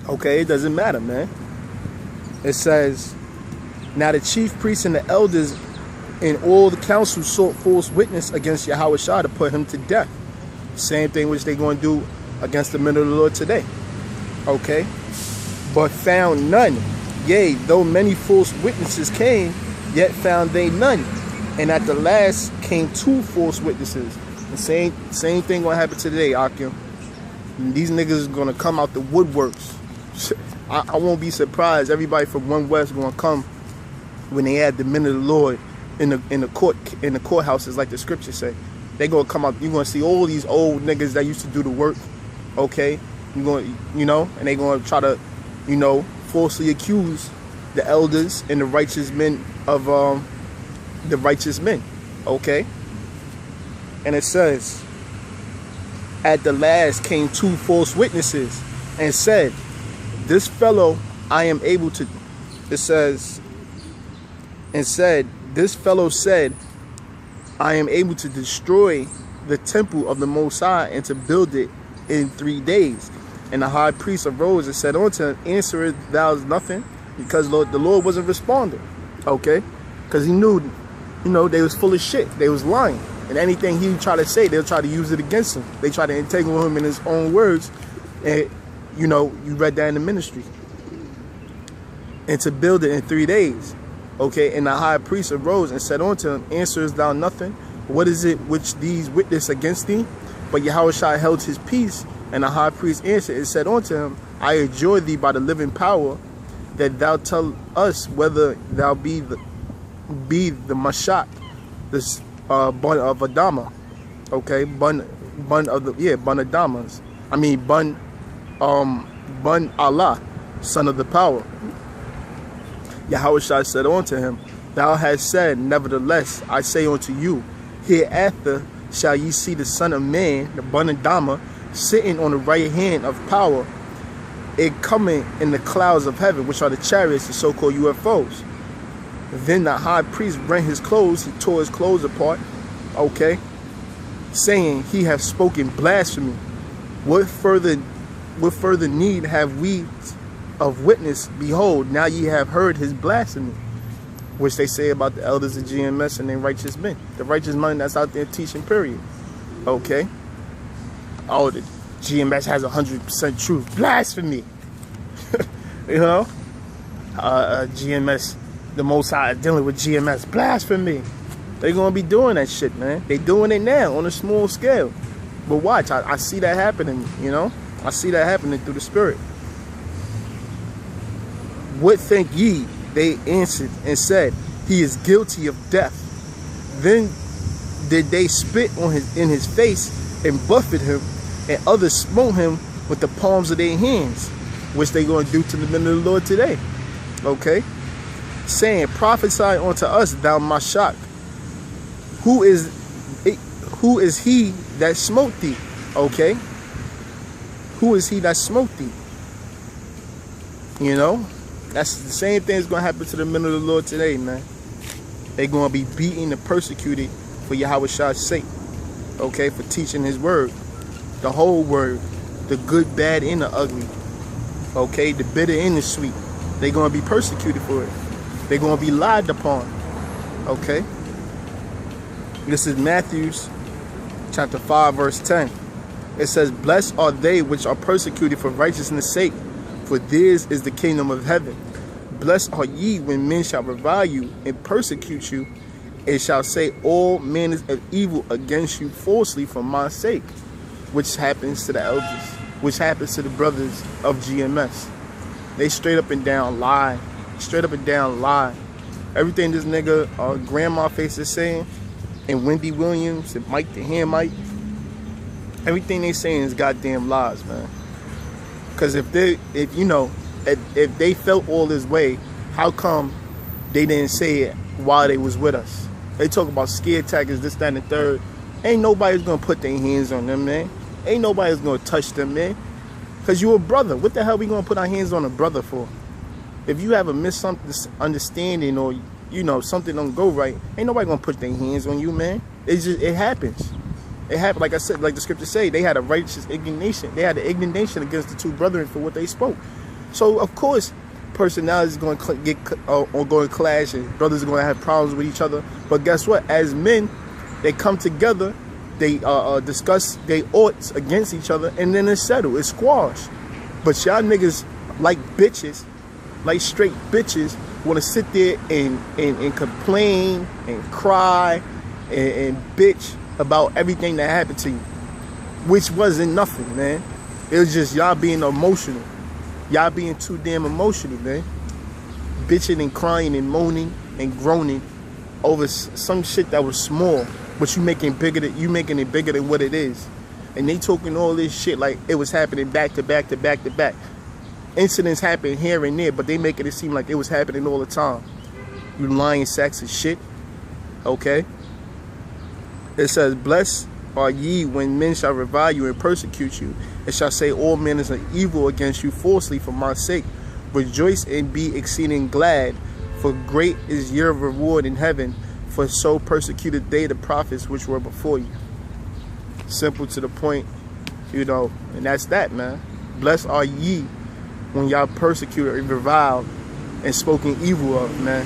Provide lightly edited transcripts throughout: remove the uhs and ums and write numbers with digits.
Okay, it doesn't matter, man. It says, now the chief priests and the elders and all the council sought false witness against Yahawashi to put him to death. Same thing which they're going to do against the men of the Lord today. Okay? But found none. Yea, though many false witnesses came, yet found they none. And at the last came 2 false witnesses. The same thing going to happen today, Ahchyam. These niggas is going to come out the woodworks. I won't be surprised. Everybody from One West going to come when they add the men of the Lord in the courthouses, like the scriptures say. They gonna come out. You're gonna see all these old niggas that used to do the work. Okay, you're going, and they gonna try to, falsely accuse the elders and the righteous men of the righteous men. Okay, and it says, at the last came 2 false witnesses and said, this fellow I am able to. It says, and said, this fellow said, I am able to destroy the temple of the Most High and to build it in 3 days. And the high priest arose and said unto him, answerest thou nothing? Because the Lord wasn't responding. Okay? Because he knew, they was full of shit. They was lying. And anything he would try to say, they'll try to use it against him. They try to entangle him in his own words. And, you read that in the ministry. And to build it in 3 days. Okay, and the high priest arose and said unto him, answerest thou nothing? What is it which these witness against thee? But Yahawashi held his peace, and the high priest answered and said unto him, I adjure thee by the living power, that thou tell us whether thou be the Mashat, this bun of Adama. Okay, bun of the bun Adamas. I mean bun Allah, son of the power. Yahawashi said unto him, thou hast said, nevertheless, I say unto you, hereafter shall ye see the Son of Man, the Bun Adama, sitting on the right hand of power, it coming in the clouds of heaven, which are the chariots, the so-called UFOs. Then the high priest rent his clothes, he tore his clothes apart, okay, saying, he hath spoken blasphemy. What further need have we of witness? Behold, now ye have heard his blasphemy, which they say about the elders of GMS and their righteous men. The righteous men that's out there teaching, period. Okay? Oh, the GMS has 100% truth. Blasphemy! GMS, the Most High dealing with GMS. Blasphemy! They're going to be doing that shit, man. They doing it now on a small scale. But watch, I see that happening, I see that happening through the Spirit. What think ye? They answered and said, he is guilty of death. Then did they spit in his face and buffet him, and others smote him with the palms of their hands, which they going to do to the men of the Lord today. Okay? Saying, prophesy unto us, thou Mashak. Who is he that smote thee? Okay? Who is he that smote thee? That's the same thing that's going to happen to the men of the Lord today, man. They're going to be beaten and persecuted for Yahawashi's sake. Okay, for teaching his word. The whole word. The good, bad, and the ugly. Okay, the bitter and the sweet. They're going to be persecuted for it. They're going to be lied upon. Okay. This is Matthew chapter 5, verse 10. It says, blessed are they which are persecuted for righteousness' sake, for theirs is the kingdom of heaven. Blessed are ye when men shall revile you and persecute you, and shall say all manners of evil against you falsely for my sake. Which happens to the elders, which happens to the brothers of GMS. They straight up and down lie. Straight up and down lie. Everything this nigga Grandma Face is saying, and Wendy Williams and Mike the Hamite, everything they saying is goddamn lies, man. Because if they felt all this way, how come they didn't say it while they was with us? They talk about scare tactics, this, that, and the third. Ain't nobody's gonna put their hands on them, man. Ain't nobody's gonna touch them, man. Because you a brother. What the hell we gonna put our hands on a brother for? If you have a misunderstanding or something don't go right, ain't nobody gonna put their hands on you, man. It happens. It happened, like I said, like the scriptures say, they had a righteous indignation. They had an indignation against the two brethren for what they spoke. So of course, personalities going to going to clash, and brothers are going to have problems with each other. But guess what? As men, they come together, they discuss their oughts against each other, and then it's settled, it's squashed. But y'all niggas, like bitches, like straight bitches, want to sit there and complain and cry and bitch about everything that happened to you, which wasn't nothing, man. It was just y'all being emotional. Y'all being too damn emotional, man. Bitching and crying and moaning and groaning over some shit that was small, but you making it bigger than what it is. And they talking all this shit like it was happening back to back to back to back. Incidents happen here and there, but they making it seem like it was happening all the time. You lying sacks of shit. Okay? It says, blessed are ye when men shall revile you and persecute you, and shall say all manners of evil against you falsely for my sake. Rejoice and be exceeding glad, for great is your reward in heaven, for so persecuted they the prophets which were before you. Simple to the point, you know, and that's that, man. Blessed are ye when y'all persecuted and reviled and spoken evil of, man.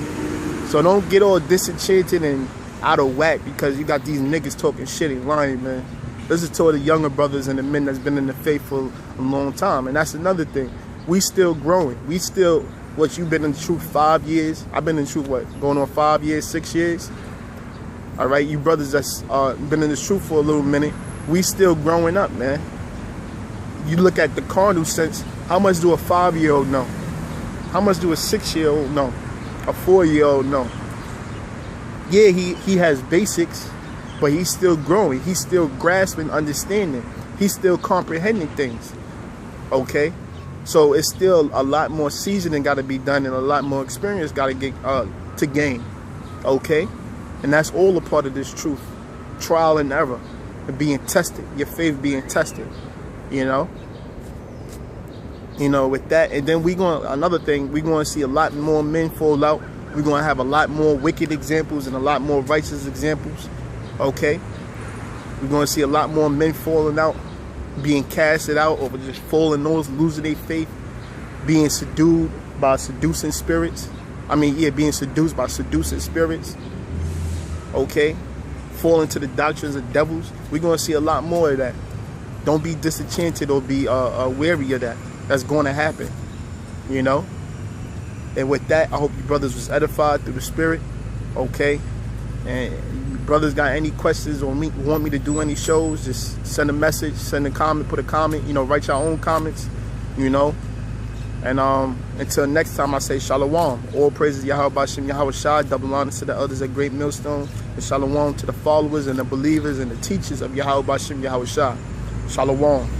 So don't get all disenchanted and out of whack because you got these niggas talking shit and lying, man. This is to the younger brothers and the men that's been in the faith for a long time. And that's another thing. We still growing. We still, what, you've been in the truth 5 years? I've been in the truth, what, going on 5 years, 6 years? All right, you brothers that's been in the truth for a little minute, we still growing up, man. You look at the carnal sense, how much do a 5-year-old know? How much do a 6-year-old know? A 4-year-old know? Yeah, he has basics, but he's still growing. He's still grasping, understanding. He's still comprehending things. Okay? So it's still a lot more seasoning got to be done and a lot more experience got to get to gain. Okay? And that's all a part of this truth. Trial and error. And being tested. Your faith being tested. You know? You know, with that. And then another thing, we're going to see a lot more men fall out. We're going to have a lot more wicked examples and a lot more righteous examples. Okay? We're going to see a lot more men falling out, being casted out, or just falling those, losing their faith, being seduced by seducing spirits. Being seduced by seducing spirits. Okay? Falling to the doctrines of devils. We're going to see a lot more of that. Don't be disenchanted or be wary of that. That's going to happen. You know? And with that, I hope you brothers was edified through the spirit. Okay? And brothers got any questions or want me to do any shows, just send a message, send a comment, put a comment, you know, write your own comments, you know. And until next time, I say shalom. All praises Yahawashi, Yahawashi, double honor to the elders at Great Millstone, and shalom to the followers and the believers and the teachers of Yahawashi, Yahawashi. Shalom.